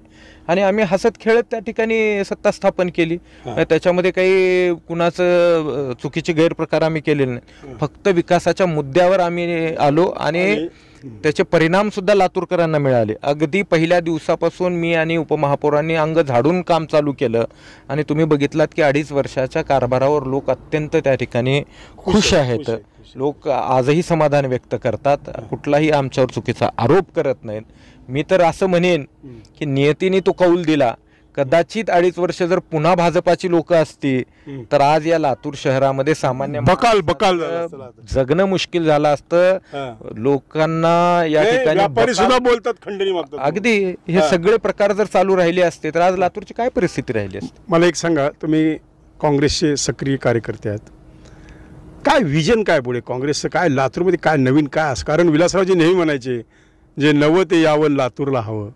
आणि आम्ही हसत खेळत त्या ठिकाणी सत्ता स्थापन केली. त्याच्यामध्ये काही कुणाचं चुकीचे गैरप्रकार आम्ही केलेले नाही. फक्त विकासाच्या मुद्द्यावर आम्ही आलो आणि त्याचे परिणाम सुद्धा लातूरकरांना मिळाले. अगदी पहिल्या दिवसापासून मी आणि उपमहापौरांनी अंग झाडून काम चालू केलं आणि तुम्ही बघितलात की 2.5 वर्षाच्या कारभारावर लोक अत्यंत त्या ठिकाणी खुश आहेत. लोक आजही समाधान व्यक्त करतात, कुठलाही आमच्यावर चुकीचा आरोप करत नाहीत. मी तर असं म्हणेन की नियतीने तो कौल दिला, कदाचित 2.5 वर्ष जर पुन्हा भाजपाची लोक असती तर आज या लातूर शहरामध्ये सामान्य बकाल जगणं मुश्किल झालं असतं. लोकांना या ठिकाणी व्यापारी सुद्धा बोलतात, खंडणी मागतात. अगदी हे सगळे प्रकार जर चालू राहिले असते तर आज लातूरची काय परिस्थिती राहिली असते. मला एक सांगा, तुम्ही काँग्रेसचे सक्रिय कार्यकर्ते आहेत, काय विजन काय पुढे काँग्रेसचं, काय लातूरमध्ये काय नवीन काय असं? कारण विलासरावजी नेहमी म्हणायचे जे नवं ते यावं लातूरला हवं,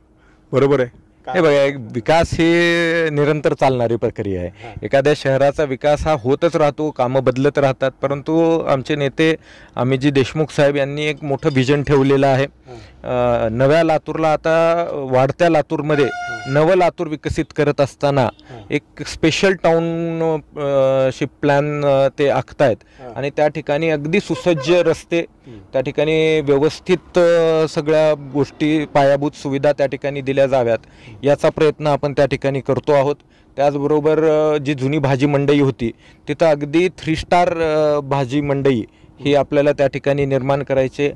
बरोबर आहे? हे बघा, एक विकास ही निरंतर चालणारी प्रक्रिया आहे. एखाद्या शहराचा विकास हा होतच राहतो, कामं बदलत राहतात. परंतु आमचे नेते अमितजी देशमुख साहेब यांनी एक मोठं विजन ठेवलेलं आहे. नव्या लातूरला, आता वाढत्या लातूरमध्ये नवं लातूर विकसित करत असताना एक स्पेशल टाउनशिप प्लॅन ते आखतायत आणि त्या ठिकाणी अगदी सुसज्ज रस्ते, त्या ठिकाणी व्यवस्थित सगळ्या गोष्टी, पायाभूत सुविधा त्या ठिकाणी दिल्या जाव्यात याचा प्रयत्न आपण त्या ठिकाणी करतो आहोत. त्याचबरोबर जी जुनी भाजी मंडई होती तिथं अगदी 3 स्टार भाजी मंडई ही आपल्याला त्या ठिकाणी निर्माण करायचे.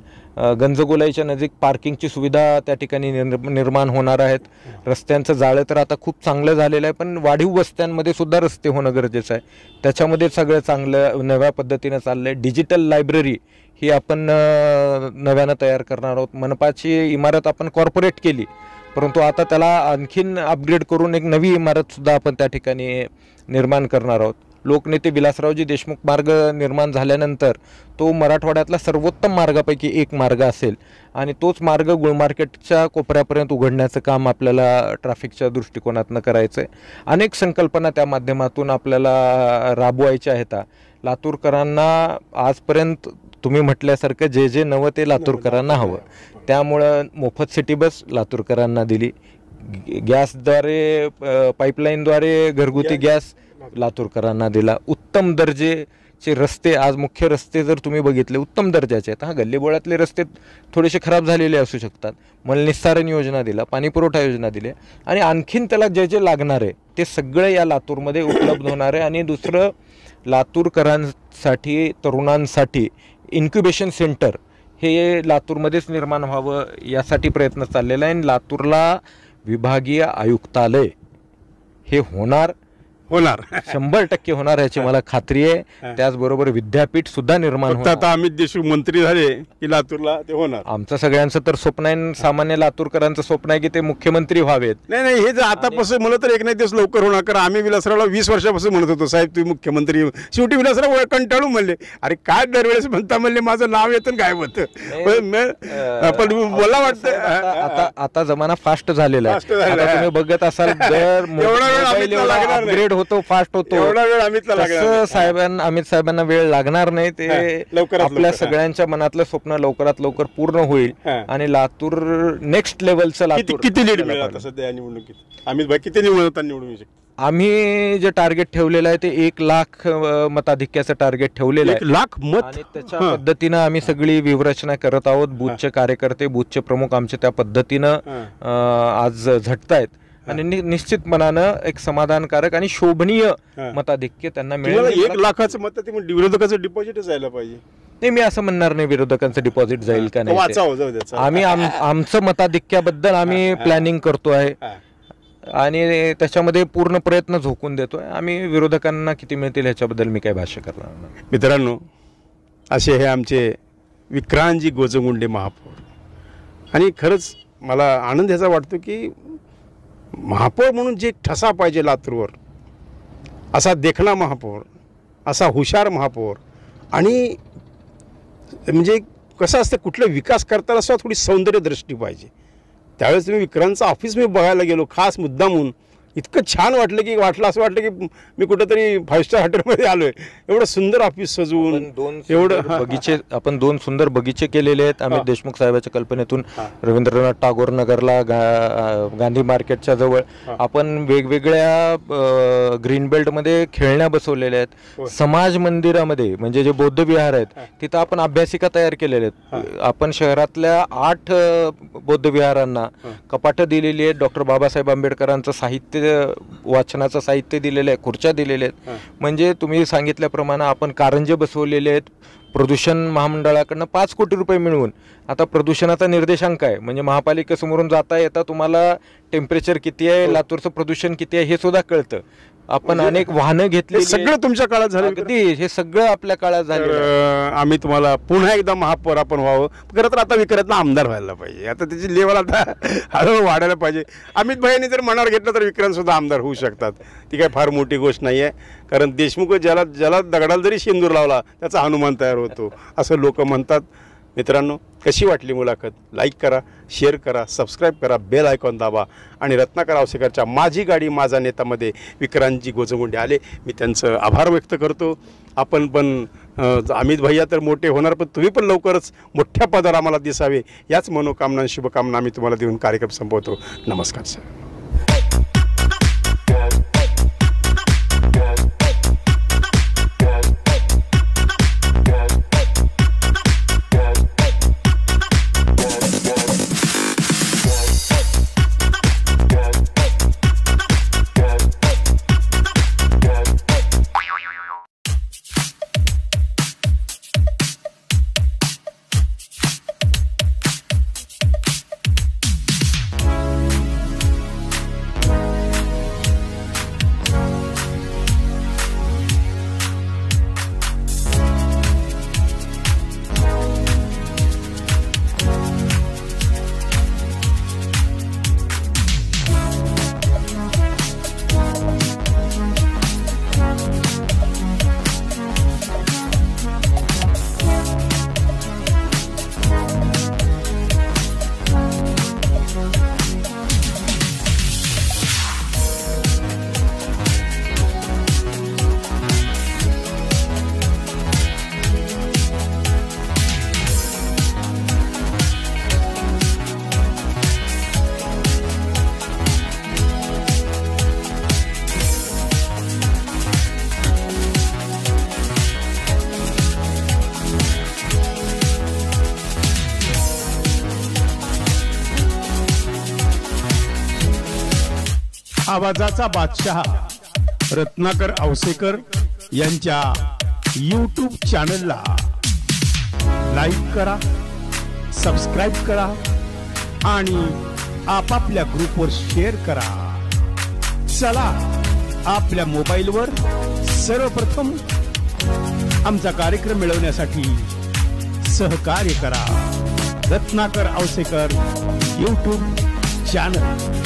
गंजगोलाईच्या नजीक पार्किंगची सुविधा त्या ठिकाणी निर्माण होणार आहेत. रस्त्यांचं जाळं तर आता खूप चांगलं झालेलं आहे, पण वाढीव वस्त्यांमध्ये सुद्धा रस्ते होणं गरजेचं आहे. त्याच्यामध्ये सगळं चांगलं नव्या पद्धतीनं चाललं आहे. डिजिटल लायब्ररी ही आपण नव्यानं तयार करणार आहोत. मनपाची इमारत आपण कॉर्पोरेट केली, परंतु आता त्याला आणखीन अपग्रेड करून एक नवी इमारतसुद्धा आपण त्या ठिकाणी निर्माण करणार आहोत. लोकनेते विलासरावजी देशमुख मार्ग निर्माण झाल्यानंतर तो मराठवाड्यातला सर्वोत्तम मार्गापैकी एक मार्ग असेल आणि तोच मार्ग गुळमार्केटच्या कोपऱ्यापर्यंत उघडण्याचं काम आपल्याला ट्रॅफिकच्या दृष्टिकोनातून करायचं आहे. अनेक संकल्पना त्या माध्यमातून आपल्याला राबवायच्या आहेत. लातूरकरांना आजपर्यंत तुम्ही म्हटल्यासारखं जे जे नवं ते लातूरकरांना हवं, त्यामुळं मोफत सिटी बस लातूरकरांना दिली, गॅसद्वारे पाईपलाईनद्वारे घरगुती गॅस लातूरकरांना दिला, उत्तम दर्जेचे रस्ते, आज मुख्य रस्ते जर तुम्ही बघितले उत्तम दर्जाचे आहेत. गल्लीबोळातले रस्ते थोडेसे खराब झालेले असू शकतात, मलनिस्सारण योजना दिला, पाणीपुरवठा योजना दिली आणि आणखीन त्याला जे जे लागणार आहे ते सगळं या लातूरमध्ये उपलब्ध होणार आहे. आणि दुसरं, लातूरकरांसाठी, तरुणांसाठी इन्क्युबेशन सेंटर हे लातूरमध्येच निर्माण व्हावं यासाठी प्रयत्न चाललेला आहे. आणि लातूरला विभागीय आयुक्तालय हे होणार 100% होणार याची मला खात्री आहे. त्याचबरोबर विद्यापीठ सुद्धा निर्माण होणार. आता अमित देशमुख मंत्री झाले की लातूरला ते होणार. आमचं सगळ्यांचं तर स्वप्न आहे, सामान्य लातूरकरांचं स्वप्न आहे की ते मुख्यमंत्री व्हावेत. नाही, हे जर आतापासून म्हणलं तर एक नाही दिवस लवकर होणार. कारण आम्ही विलासरावला 20 वर्षापासून म्हणत होतो, साहेब तुम्ही मुख्यमंत्री. शेवटी विलासराव कंटाळून म्हणले, अरे काय दरवेळेस म्हणता, म्हणले माझं नाव येतं काय होतं. पण मला वाटतं आता जमाना फास्ट झालेला आहे. तुम्ही बघत असाल अपग्रेड होतो, फास्ट होतो. अमित साहेबांना वेळ लागणार नाही. ते आपल्या सगळ्यांच्या मनातलं स्वप्न लवकरात लवकर पूर्ण होईल आणि लातूर नेक्स्ट लेवलचं लातूर. किती लीड मिळालं सध्या निवडणुकीत? अमित भाई किती निवडून शकतो? आम्ही जे टार्गेट ठेवलेलं आहे ते 1 लाख मताधिक्याचं टार्गेट ठेवलेलं आहे. 1 लाख मत. आणि त्याच्या पद्धतीनं आम्ही सगळी व्यूहरचना करत आहोत. बूथचे कार्यकर्ते, बूथचे प्रमुख आमचे त्या पद्धतीनं आज झटतायत आणि निश्चितपणानं एक समाधानकारक आणि शोभनीय मताधिक्य त्यांना मिळेल. 1 लाखाचं मत विरोधकाचं डिपॉझिटच जायला पाहिजे. नाही, मी असं म्हणणार नाही विरोधकांचं डिपॉझिट जाईल का नाही. आम्ही आमचं मताधिक्याबद्दल आम्ही प्लॅनिंग करतो आहे आणि त्याच्यामध्ये पूर्ण प्रयत्न झोकून देतोय. आम्ही विरोधकांना किती मिळतील ह्याच्याबद्दल मी काही भाष्य करणार नाही. मित्रांनो, असे हे आमचे विक्रांतजी गोजगुंडे महापौर. आणि खरंच मला आनंद ह्याचा वाटतो की महापौर म्हणून जे ठसा पाहिजे लातूरवर, असा देखणा महापौर, असा हुशार महापौर. आणि म्हणजे कसं असतं, कुठला विकास करताना सुद्धा थोडी सौंदर्य दृष्टी पाहिजे. त्यावेळेस तुम्ही विक्रांतचं ऑफिस मी बघायला गेलो खास मुद्दामून. इतकं छान वाटलं असं वाटलं की मी कुठेतरी 5 स्टार हॉटेलमध्ये आलोय. एवढं सुंदर ऑफिस सजवून, आपण 2 सुंदर बगीचे केलेले आहेत अमित देशमुख साहेबांच्या कल्पनेतून. रवींद्रनाथ टागोर नगरला, गांधी मार्केटच्या जवळ आपण वेगवेगळ्या ग्रीन बेल्टमध्ये खेळण्या बसवलेल्या आहेत. समाज मंदिरामध्ये म्हणजे जे बौद्ध विहार आहेत तिथं आपण अभ्यासिका तयार केलेल्या आहेत. आपण शहरातल्या 8 बौद्ध विहारांना कपाटं दिलेली आहेत. डॉक्टर बाबासाहेब आंबेडकरांचं साहित्य वाचनाचं साहित्य दिलेलं आहे, खुर्च्या दिलेल्या आहेत. म्हणजे तुम्ही सांगितल्याप्रमाणे आपण कारंजे बसवलेले आहेत. प्रदूषण महामंडळाकडनं 5 कोटी रुपये मिळवून आता प्रदूषणाचा निर्देशांक आहे. म्हणजे महापालिकेसमोरून जाता येता तुम्हाला टेम्परेचर किती आहे, लातूरचं प्रदूषण किती आहे हे सुद्धा कळतं. आपण अनेक वाहनं घेतली, सगळं तुमच्या काळात झालं. अगदी हे सगळं आपल्या काळात झालं. आम्ही तुम्हाला पुन्हा एकदा महापौर आपण व्हावं. खरं तर आता विक्रांतला आमदार व्हायला पाहिजे. आता त्याची लेवल आता हळूहळू वाढायला पाहिजे. अमित भाईंनी जर मनावर घेतलं तर विक्रांत सुद्धा आमदार होऊ शकतात. ती काय फार मोठी गोष्ट नाही आहे. कारण देशमुख ज्याला दगडाला जरी शेंदूर लावला त्याचा हनुमान तयार होतो असं लोक म्हणतात. मित्रांनो, कशी वाटली मुलाखत? लाईक करा, शेअर करा, सबस्क्राईब करा, बेल आयकॉन दाबा. आणि रत्नाकर औसेकरच्या माझी गाडी माझा नेतामध्ये विक्रांतजी गोजमुंडे आले, मी त्यांचं आभार व्यक्त करतो. आपण पण अमित भैया तर मोठे होणार, पण तुम्ही पण लवकरच मोठ्या पदावर आम्हाला दिसावे याच मनोकामना शुभकामना आम्ही तुम्हाला देऊन कार्यक्रम संपवतो. नमस्कार सर. आवाजाचा बादशाह रत्नाकर औसेकर यांच्या YouTube चॅनलला लाईक करा, सबस्क्राईब करा आणि आपापल्या ग्रुपवर शेअर करा. चला, आपल्या मोबाईलवर सर्वप्रथम आमचा कार्यक्रम मिळवण्यासाठी सहकार्य करा. Ratnakar Ausekar YouTube channel.